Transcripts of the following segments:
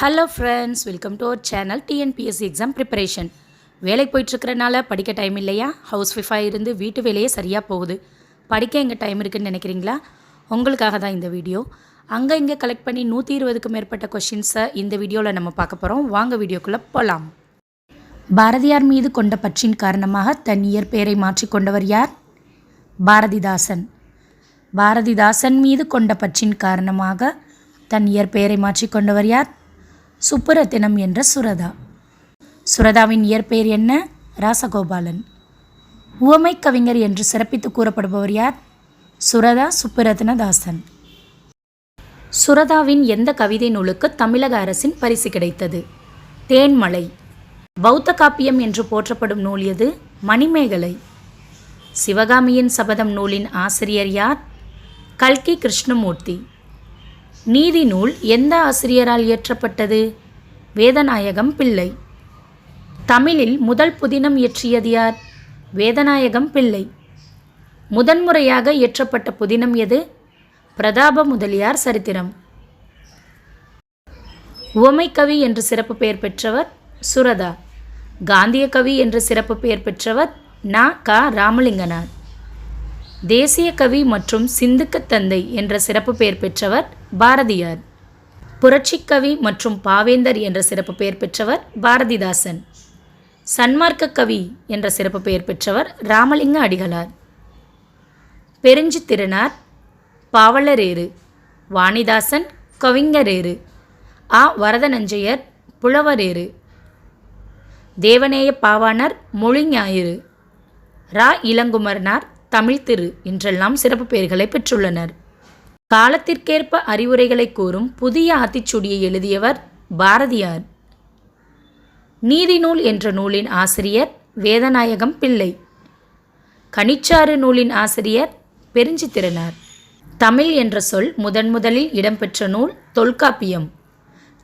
Hello friends, welcome to our channel TNPSC exam preparation. வேலைக்கு போயிட்டுருக்கிறனால படிக்க டைம் இல்லையா? ஹவுஸ் ஒய்ஃபாக இருந்து வீட்டு வேலையே சரியாக போகுது. படிக்க எங்கே டைம் இருக்குதுன்னு நினைக்கிறீங்களா? உங்களுக்காக தான் இந்த வீடியோ. அங்கே இங்கே கலெக்ட் பண்ணி 120க்கும் மேற்பட்ட கொஷின்ஸை இந்த வீடியோவில் நம்ம பார்க்க போகிறோம். வாங்க வீடியோக்குள்ளே போகலாம். பாரதியார் மீது கொண்ட பற்றின் காரணமாக தன் இயற்பெயரை மாற்றிக்கொண்டவர் யார்? பாரதிதாசன். பாரதிதாசன் மீது கொண்ட பற்றின் காரணமாக தன் இயற்பெயரை மாற்றிக்கொண்டவர் யார்? சுப்புரத்தினம் என்ற சுரதா. சுரதாவின் இயற்பெயர் என்ன? ராசகோபாலன். உவமை கவிஞர் என்று சிறப்பித்து கூறப்படுபவர் யார்? சுரதா சுப்புரத்னதாசன். சுரதாவின் எந்த கவிதை நூலுக்கு தமிழக அரசின் பரிசு கிடைத்தது? தேன்மலை. பௌத்த காப்பியம் என்று போற்றப்படும் நூல் எது? மணிமேகலை. சிவகாமியின் சபதம் நூலின் ஆசிரியர் யார்? கல்கி கிருஷ்ணமூர்த்தி. நீதி நூல் எந்த ஆசிரியரால் இயற்றப்பட்டது? வேதநாயகம் பிள்ளை. தமிழில் முதல் புதினம் இயற்றியது யார்? வேதநாயகம் பிள்ளை. முதன்முறையாக இயற்றப்பட்ட புதினம் எது? பிரதாப முதலியார் சரித்திரம். உவமை கவி என்று சிறப்பு பெயர் பெற்றவர் சுரதா. காந்திய கவி என்று சிறப்பு பெயர் பெற்றவர் ந.க. ராமலிங்கனார். தேசிய கவி மற்றும் சிந்துக்கு தந்தை என்ற சிறப்பு பெயர் பெற்றவர் பாரதியார். புரட்சிக்கவி மற்றும் பாவேந்தர் என்ற சிறப்பு பெயர் பெற்றவர் பாரதிதாசன். சன்மார்க்க கவி என்ற சிறப்பு பெயர் பெற்றவர் ராமலிங்க அடிகளார். பெருஞ்சித்திரனார் பாவலரேறு. வாணிதாசன் கவிஞரேறு. ஆ வரதநஞ்சையர் புலவரேறு. தேவநேய பாவாணர் மொழிஞாயிறு. ரா இளங்குமரனார் தமிழ் திரு என்றெல்லாம் சிறப்பு பெயர்களை பெற்றுள்ளனர். காலத்திற்கேற்ப அறிவுரைகளை கூறும் புதிய ஆத்திச்சூடியை எழுதியவர் பாரதியார். நீதி நூல் என்ற நூலின் ஆசிரியர் வேதநாயகம் பிள்ளை. கனிச்சாறு நூலின் ஆசிரியர் பெருஞ்சித்திரனார். தமிழ் என்ற சொல் முதன்முதலில் இடம்பெற்ற நூல் தொல்காப்பியம்.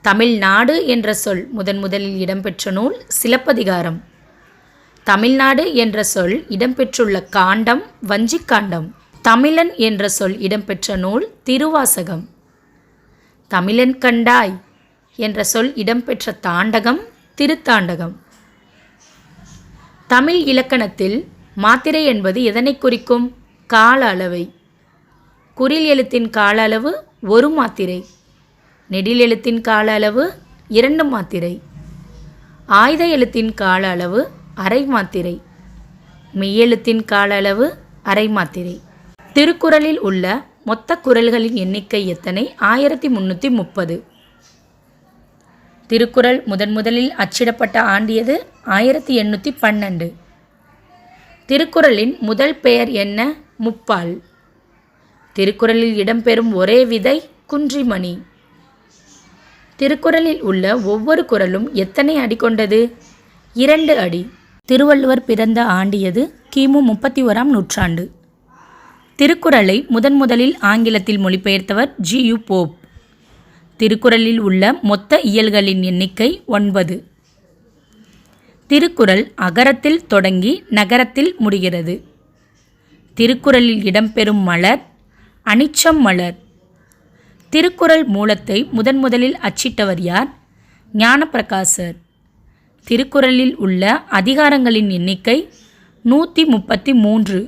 தமிழ்நாடு என்ற சொல் முதன்முதலில் இடம்பெற்ற நூல் சிலப்பதிகாரம். தமிழ்நாடு என்ற சொல் இடம்பெற்றுள்ள காண்டம் வஞ்சிக்காண்டம். தமிழன் என்ற சொல் இடம்பெற்ற நூல் திருவாசகம். தமிழன் கண்டாய் என்ற சொல் இடம்பெற்ற தாண்டகம் திருத்தாண்டகம். தமிழ் இலக்கணத்தில் மாத்திரை என்பது எதனை குறிக்கும்? கால அளவை. குறில் எழுத்தின் கால அளவு 1 மாத்திரை. நெடில் எழுத்தின் கால அளவு 2 மாத்திரை. ஆயுத எழுத்தின் கால அளவு அரை மாத்திரை. மெய்யெழுத்தின் கால அளவு அரை மாத்திரை. திருக்குறளில் உள்ள மொத்த குறள்களின் எண்ணிக்கை எத்தனை? 1330. திருக்குறள் முதலில் அச்சிடப்பட்ட ஆண்டியது 1812. திருக்குறளின் முதல் பெயர் என்ன? முப்பால். திருக்குறளில் இடம்பெறும் ஒரே விதை குன்றிமணி. திருக்குறளில் உள்ள ஒவ்வொரு குறளும் எத்தனை அடி கொண்டது? 2 அடி. திருவள்ளுவர் பிறந்த ஆண்டியது கிமு 31ஆம் நூற்றாண்டு. திருக்குறளை முதலில் ஆங்கிலத்தில் மொழிபெயர்த்தவர் ஜி.யு. போப். திருக்குறளில் உள்ள மொத்த இயல்களின் எண்ணிக்கை 9. திருக்குறள் அகரத்தில் தொடங்கி நகரத்தில் முடிகிறது. திருக்குறளில் இடம்பெறும் மலர் அனிச்சம் மலர். திருக்குறள் மூலத்தை முதலில் அச்சிட்டவர் யார்? ஞானப்பிரகாசர். திருக்குறளில் உள்ள அதிகாரங்களின் எண்ணிக்கை 133.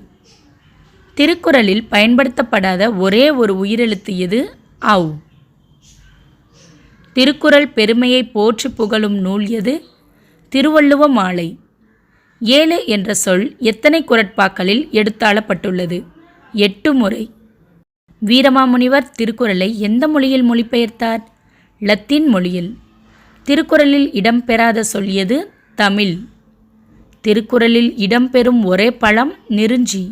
திருக்குறளில் பயன்படுத்தப்படாத ஒரே ஒரு உயிரெழுத்து எது? ஔ. திருக்குறள் பெருமையை போற்றி புகழும் நூல் எது? திருவள்ளுவ மாலை. 7 என்ற சொல் எத்தனை குறட்பாக்களில் எடுத்தாளப்பட்டுள்ளது? 8 முறை. வீரமாமுனிவர் திருக்குறளை எந்த மொழியில் மொழிபெயர்த்தார்? லத்தீன் மொழியில். திருக்குறளில் இடம்பெறாத சொல் எது? தமிழ். திருக்குறளில் இடம்பெறும் ஒரே பழம் நெருஞ்சி.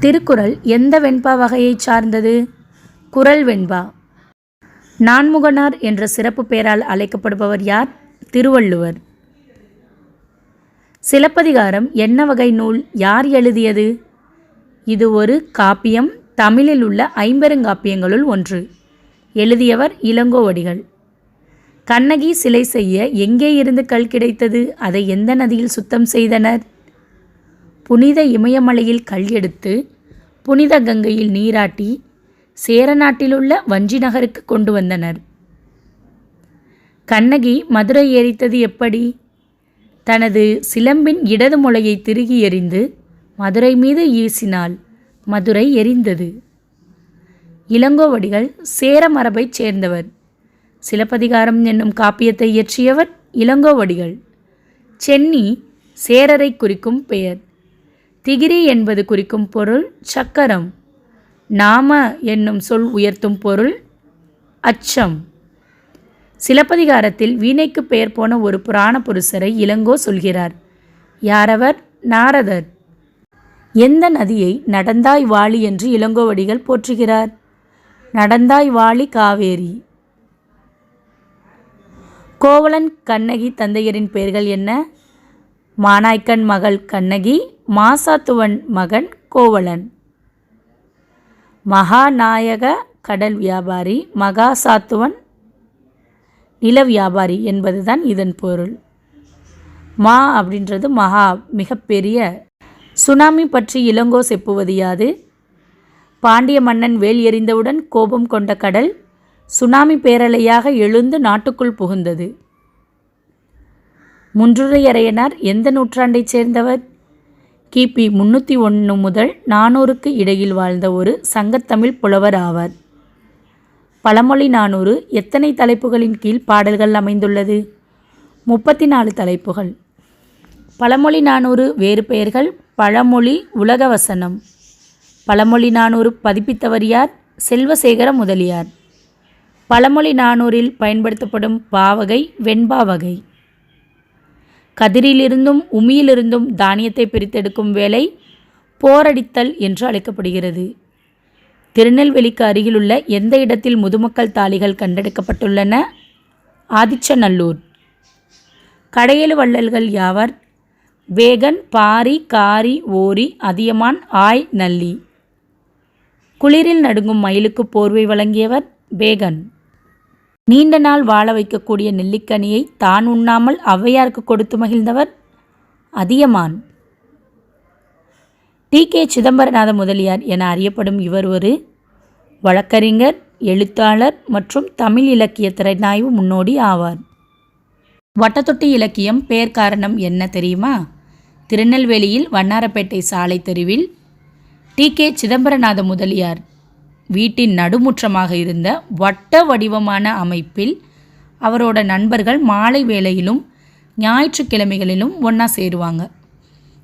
திருக்குறள் எந்த வெண்பா வகையைச் சார்ந்தது? குறள் வெண்பா. நான்முகனார் என்ற சிறப்பு பெயரால் அழைக்கப்படுபவர் யார்? திருவள்ளுவர். சிலப்பதிகாரம் என்ன வகை நூல்? யார் எழுதியது? இது ஒரு காப்பியம். தமிழில் உள்ள 50 பெருங்காப்பியங்களுள் ஒன்று. எழுதியவர் இளங்கோவடிகள். கண்ணகி சிலை செய்ய எங்கே இருந்து கல் கிடைத்தது? அதை எந்த நதியில் சுத்தம் செய்தனர்? புனித இமயமலையில் கல் எடுத்து புனித கங்கையில் நீராட்டி சேர நாட்டிலுள்ள வஞ்சி நகருக்கு கொண்டு வந்தனர். கண்ணகி மதுரை எரித்தது எப்படி? தனது சிலம்பின் இடது முளையை திருகி எறிந்து மதுரை மீது ஈசினாள். மதுரை எரிந்தது. இளங்கோவடிகள் சேர மரபைச் சேர்ந்தவர். சிலப்பதிகாரம் என்னும் காப்பியத்தை இயற்றியவர் இளங்கோவடிகள். சென்னி சேரரை குறிக்கும் பெயர். திகிரி என்பது குறிக்கும் பொருள் சக்கரம். நாம என்னும் சொல் உயர்த்தும் பொருள் அச்சம். சிலப்பதிகாரத்தில் வீணைக்கு பெயர் போன ஒரு புராண புருஷரை இளங்கோ சொல்கிறார். யாரவர்? நாரதர். எந்த நதியை நடந்தாய் வாழி என்று இளங்கோவடிகள் போற்றுகிறார்? நடந்தாய் வாழி காவேரி. கோவலன் கண்ணகி தந்தையரின் பெயர்கள் என்ன? மானாய்க்கன் மகள் கண்ணகி, மாசாத்துவன் மகன் கோவலன். மகாநாயக கடல் வியாபாரி, மகாசாத்துவன் நில வியாபாரி என்பதுதான் இதன் பொருள். மா அப்படின்றது மகா, மிகப்பெரிய. சுனாமி பற்றி இளங்கோ செப்புவது யாது? பாண்டிய மன்னன் வேல் எறிந்தவுடன் கோபம் கொண்ட கடல் சுனாமி பேரலையாக எழுந்து நாட்டுக்குள் புகுந்தது. முன்றுரையரையனார் எந்த நூற்றாண்டைச் சேர்ந்தவர்? கிபி 301 முதல் 400க்கு இடையில் வாழ்ந்த ஒரு சங்கத்தமிழ் புலவர் ஆவார். பழமொழி 400 எத்தனை தலைப்புகளின் கீழ் பாடல்கள் அமைந்துள்ளது? 34 தலைப்புகள். பழமொழி 400 வேறு பெயர்கள்: பழமொழி, உலகவசனம். பழமொழி 400 பதிப்பித்தவர் யார்? செல்வசேகர முதலியார். பழமொழி 400இல் பயன்படுத்தப்படும் பாவகை வெண்பாவகை. கதிரிலிருந்தும் உமியிலிருந்தும் தானியத்தை பிரித்தெடுக்கும் வேலை போரடித்தல் என்று அழைக்கப்படுகிறது. திருநெல்வேலிக்கு அருகிலுள்ள எந்த இடத்தில் முதுமக்கள் தாழிகள் கண்டெடுக்கப்பட்டுள்ளன? ஆதிச்சநல்லூர். கடையெழு வள்ளல்கள் யாவர்? வேகன், பாரி, காரி, ஓரி, அதியமான், ஆய், நல்லி. குளிரில் நடுங்கும் மயிலுக்கு போர்வை வழங்கியவர் பேகன். நீண்ட நாள் வாழ வைக்கக்கூடிய நெல்லிக்கனியை தான் உண்ணாமல் ஔவையாருக்கு கொடுத்து மகிழ்ந்தவர் அதியமான். டி.கே. சிதம்பரநாத முதலியார் என அறியப்படும் இவர் ஒரு வழக்கறிஞர், எழுத்தாளர் மற்றும் தமிழ் இலக்கிய திறனாய்வு முன்னோடி ஆவார். வட்டத்தொட்டி இலக்கியம் பெயர் காரணம் என்ன தெரியுமா? திருநெல்வேலியில் வண்ணாரப்பேட்டை சாலை தெருவில் டி.கே. சிதம்பரநாத முதலியார் வீட்டின் நடுமுற்றமாக இருந்த வட்ட வடிவமான அமைப்பில் அவரோட நண்பர்கள் மாலை வேளையிலும் ஞாயிற்றுக்கிழமைகளிலும் ஒன்றா சேருவாங்க.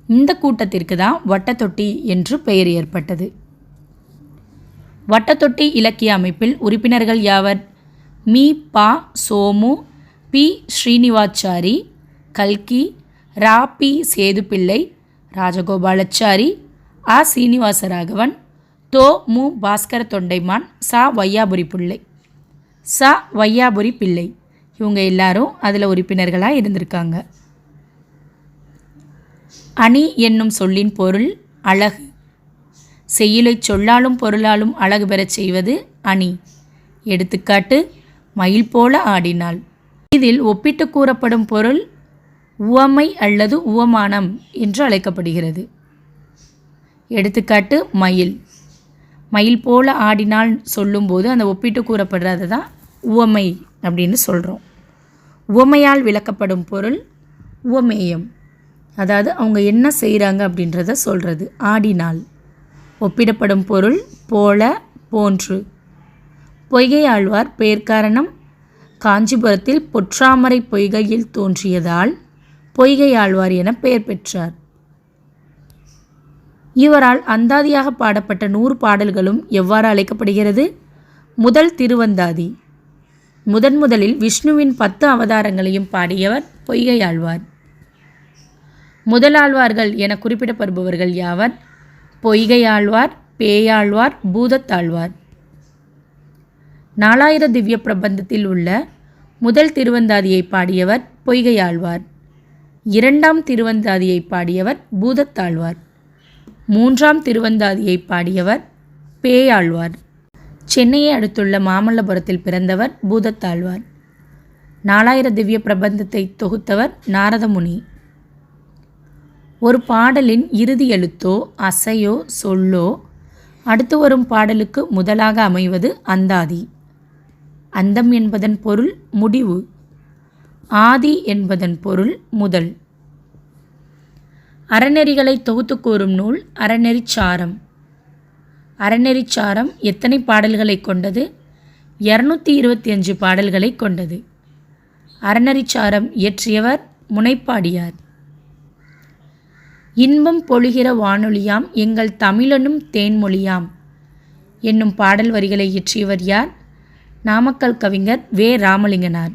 இந்த கூட்டத்திற்கு தான் வட்டத்தொட்டி என்று பெயர் ஏற்பட்டது. வட்டத்தொட்டி இலக்கிய அமைப்பில் உறுப்பினர்கள் யாவர்? மீ. பா. சோமு, பி. ஸ்ரீனிவாச்சாரி, கல்கி, ரா. பி. சேதுப்பிள்ளை, ராஜகோபாலாச்சாரி, ஆ. சீனிவாசராகவன், தோ. மு. பாஸ்கர தொண்டைமான், சா. வையாபுரி பிள்ளை. இவங்க எல்லாரும் அதில் உறுப்பினர்களாக இருந்திருக்காங்க. அணி என்னும் சொல்லின் பொருள் அழகு. செய்யுளை சொல்லாலும் பொருளாலும் அழகு பெறச் செய்வது அணி. எடுத்துக்காட்டு: மயில் போல ஆடினாள். இதில் ஒப்பிட்டு கூறப்படும் பொருள் உவமை அல்லது உவமானம் என்று அழைக்கப்படுகிறது. எடுத்துக்காட்டு: மயில். மயில் போல ஆடினாள் சொல்லும்போது அந்த ஒப்பிட்டு கூறப்படுறது தான் உவமை அப்படின்னு சொல்கிறோம். உவமையால் விளக்கப்படும் பொருள் உவமேயம். அதாவது அவங்க என்ன செய்கிறாங்க அப்படின்றத சொல்கிறது. ஆடினாள். ஒப்பிடப்படும் பொருள் போல, போன்று. பொய்கை ஆழ்வார் பெயர் காரணம் காஞ்சிபுரத்தில் பொற்றாமரை பொய்கையில் தோன்றியதால் பொய்கை ஆழ்வார் என பெயர் பெற்றார். இவரால் அந்தாதியாக பாடப்பட்ட 100 பாடல்களும் எவ்வாறு அழைக்கப்படுகிறது? முதல் திருவந்தாதி. முதலில் விஷ்ணுவின் 10 அவதாரங்களையும் பாடியவர் பொய்கை ஆழ்வார். முதலாழ்வார்கள் என குறிப்பிடப்படுபவர்கள் யாவர்? பொய்கை ஆழ்வார், பேயாழ்வார், பூதத்தாழ்வார். 4000 திவ்ய பிரபந்தத்தில் உள்ள முதல் திருவந்தாதியை பாடியவர் பொய்கை ஆழ்வார். 2ஆம் திருவந்தாதியை பாடியவர் பூதத்தாழ்வார். 3ஆம் திருவந்தாதியை பாடியவர் பேயாழ்வார். சென்னையை அடுத்துள்ள மாமல்லபுரத்தில் பிறந்தவர் பூதத்தாழ்வார். 4000 திவ்ய பிரபந்தத்தை தொகுத்தவர் நாரதமுனி. ஒரு பாடலின் இறுதி எழுத்தோ அசையோ சொல்லோ அடுத்து வரும் பாடலுக்கு முதலாக அமைவது அந்தாதி. அந்தம் என்பதன் பொருள் முடிவு. ஆதி என்பதன் பொருள் முதல். அறநெறிகளை தொகுத்து கூறும் நூல் அறநெறிச்சாரம். அறநெறிச்சாரம் எத்தனை பாடல்களை கொண்டது? 225 பாடல்களை கொண்டது. அறநெறிச்சாரம் இயற்றியவர் முனைப்பாடியார். இன்பம் பொழிகிற வானொலியாம் எங்கள் தமிழனும் தேன்மொழியாம் என்னும் பாடல் வரிகளை இயற்றியவர் யார்? நாமக்கல் கவிஞர் வே. ராமலிங்கனார்.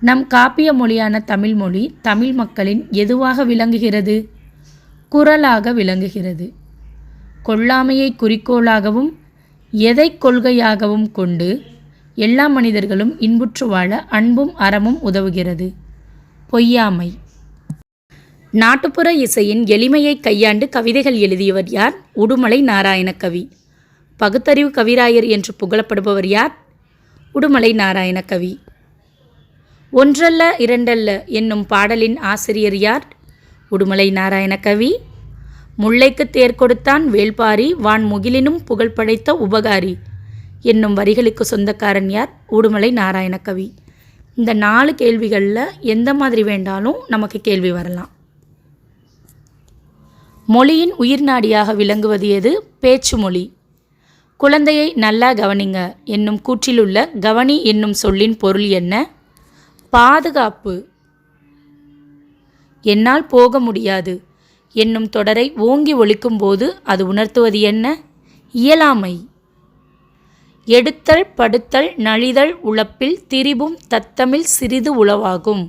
நம் காப்பிய மொழியான தமிழ் மொழி தமிழ் மக்களின் எதுவாக விளங்குகிறது? குரலாக விளங்குகிறது. கொல்லாமையை குறிக்கோளாகவும் எதை கொள்கையாகவும் கொண்டு எல்லா மனிதர்களும் இன்புற்று வாழ அன்பும் அறமும் உதவுகிறது. பொய்யாமை. நாட்டுப்புற இசையின் எளிமையை கையாண்டு கவிதைகள் எழுதியவர் யார்? உடுமலை நாராயணகவி. பகுத்தறிவு கவிராயர் என்று புகழப்படுபவர் யார்? உடுமலை நாராயணகவி. ஒன்றல்ல இரண்டல்ல என்னும் பாடலின் ஆசிரியர் யார்? உடுமலை நாராயணகவி. முல்லைக்கு தேர் கொடுத்தான் வேள்பாரி வான் முகிலினும் புகழ் படைத்த உபகாரி என்னும் வரிகளுக்கு சொந்தக்காரன் யார்? உடுமலை நாராயணகவி. இந்த 4 கேள்விகளில் எந்த மாதிரி வேண்டாலும் நமக்கு கேள்வி வரலாம். மொழியின் உயிர் நாடியாக விளங்குவது எது? பேச்சு மொழி. குழந்தையை நல்லா கவனிங்க என்னும் கூற்றிலுள்ள கவனி என்னும் சொல்லின் பொருள் என்ன? பாதுகாப்பு. என்னால் போக முடியாது என்னும் தொடரை ஓங்கி ஒலிக்கும் போது அது உணர்த்துவது என்ன? இயலாமை. எடுத்தல் படுத்தல் நலிதல் உழப்பில் திரிபும் தத்தமிழ் சிறிது உளவாகும்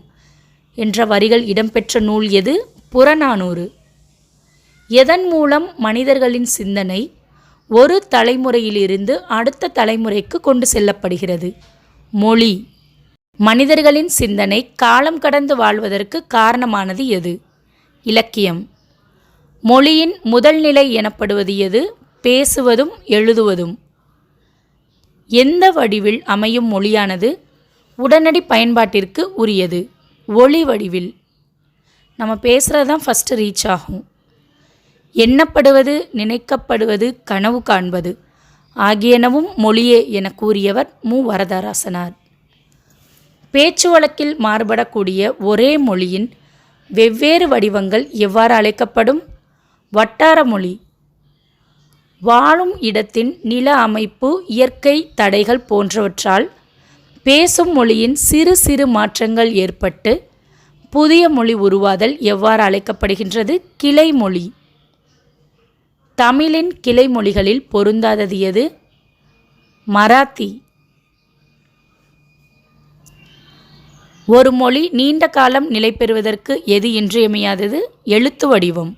என்ற வரிகள் இடம்பெற்ற நூல் எது? புறநானூறு. எதன் மூலம் மனிதர்களின் சிந்தனை ஒரு தலைமுறையிலிருந்து அடுத்த தலைமுறைக்கு கொண்டு செல்லப்படுகிறது? மொழி. மனிதர்களின் சிந்தனை காலம் கடந்து வாழ்வதற்கு காரணமானது எது? இலக்கியம். மொழியின் முதல் நிலை எனப்படுவது எது? பேசுவதும் எழுதுவதும். எந்த வடிவில் அமையும் மொழியானது உடனடி பயன்பாட்டிற்கு உரியது? ஒளி வடிவில். நம்ம பேசுகிறது தான் ஃபஸ்ட்டு ரீச் ஆகும். எண்ணப்படுவது, நினைக்கப்படுவது, கனவு காண்பது ஆகியனவும் மொழியே என கூறியவர் மு. வரதராசனார். பேச்சு வழக்கில் மாறுபடக்கூடிய ஒரே மொழியின் வெவ்வேறு வடிவங்கள் எவ்வாறு அழைக்கப்படும்? வட்டார மொழி. வாழும் இடத்தின் நில அமைப்பு, இயற்கை தடைகள் போன்றவற்றால் பேசும் மொழியின் சிறு சிறு மாற்றங்கள் ஏற்பட்டு புதிய மொழி உருவாதல் எவ்வாறு அழைக்கப்படுகின்றது? கிளை மொழி. தமிழின் கிளை மொழிகளில் பொருந்தாதது எது? மராத்தி. ஒரு மொழி நீண்ட காலம் நிலை பெறுவதற்கு எது இன்றியமையாதது? எழுத்து வடிவம்.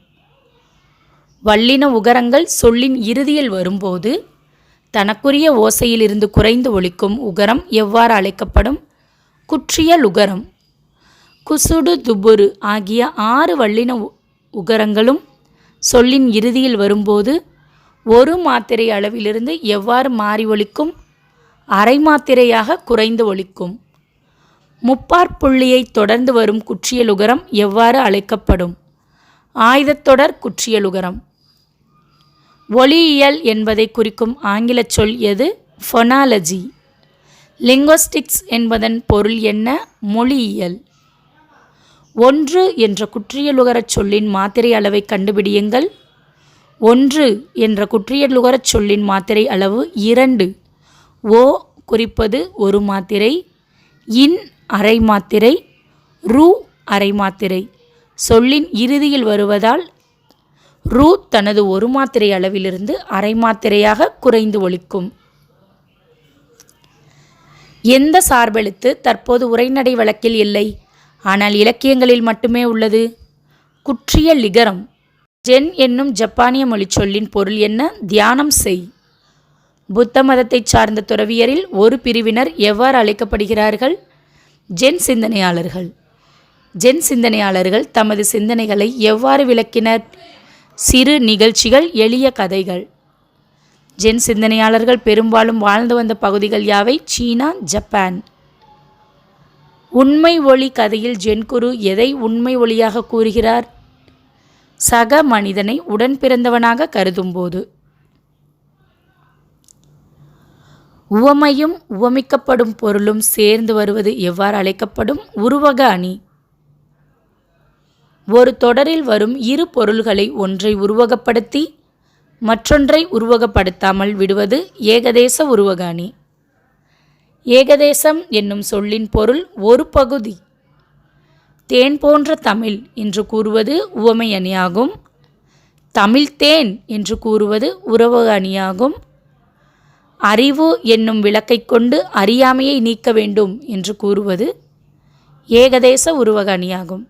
வல்லின உகரங்கள் சொல்லின் இறுதியில் வரும்போது தனக்குரிய ஓசையிலிருந்து குறைந்து ஒலிக்கும் உகரம் எவ்வாறு அழைக்கப்படும்? குற்றியல் உகரம். குசுடு துபுரு ஆகிய 6 வல்லின உகரங்களும் சொல்லின் இறுதியில் வரும்போது ஒரு மாத்திரை அளவிலிருந்து எவ்வாறு மாறி ஒலிக்கும்? அரை மாத்திரையாக குறைந்து ஒலிக்கும். முப்பாற்புள்ளியை தொடர்ந்து வரும் குற்றியலுகரம் எவ்வாறு அழைக்கப்படும்? ஆயுதத்தொடர் குற்றியலுகரம். ஒலியியல் என்பதை குறிக்கும் ஆங்கில சொல் எது? ஃபொனாலஜி. லிங்குவிஸ்டிக்ஸ் என்பதன் பொருள் என்ன? மொழியியல். 1 என்ற குற்றியலுகரச் சொல்லின் மாத்திரை அளவை கண்டுபிடியுங்கள். 1 என்ற குற்றியலுகரச் சொல்லின் மாத்திரை அளவு 2. ஓ குறிப்பது ஒரு மாத்திரை, இன் அரை மாத்திரை, ரு அரை மாத்திரை. சொல்லின் இறுதியில் வருவதால் ரு தனது ஒரு மாத்திரை அளவிலிருந்து அரை மாத்திரையாக குறைந்து ஒலிக்கும். எந்த சார்பெழுத்து தற்போது உரைநடை வழக்கில் இல்லை, ஆனால் இலக்கியங்களில் மட்டுமே உள்ளது? குற்றிய லிகரம். ஜென் என்னும் ஜப்பானிய மொழி சொல்லின் பொருள் என்ன? தியானம் செய். புத்த மதத்தை சார்ந்த துறவியரில் ஒரு பிரிவினர் எவ்வாறு அழைக்கப்படுகிறார்கள்? ஜென் சிந்தனையாளர்கள். ஜென் சிந்தனையாளர்கள் தமது சிந்தனைகளை எவ்வாறு விளக்கினர்? சிறு நிகழ்ச்சிகள், எளிய கதைகள். ஜென் சிந்தனையாளர்கள் பெரும்பாலும் வாழ்ந்து வந்த பகுதிகள் யாவை? சீனா, ஜப்பான். உண்மை ஒளி கதையில் ஜென் குரு எதை உண்மை ஒளியாக கூறுகிறார்? சக மனிதனை உடன் பிறந்தவனாக கருதும்போது. உவமையும் உவமிக்கப்படும் பொருளும் சேர்ந்து வருவது எவ்வாறு அழைக்கப்படும்? உருவக அணி. ஒரு தொடரில் வரும் இரு பொருள்களை ஒன்றை உருவகப்படுத்தி மற்றொன்றை உருவகப்படுத்தாமல் விடுவது ஏகதேச உருவக அணி. ஏகதேசம் என்னும் சொல்லின் பொருள் ஒரு பகுதி. தேன் போன்ற தமிழ் என்று கூறுவது உவமை அணியாகும். தமிழ் தேன் என்று கூறுவது உருவக அணியாகும். அறிவு என்னும் விளக்கை கொண்டு அறியாமையை நீக்க வேண்டும் என்று கூறுவது ஏகதேச உருவக அணியாகும்.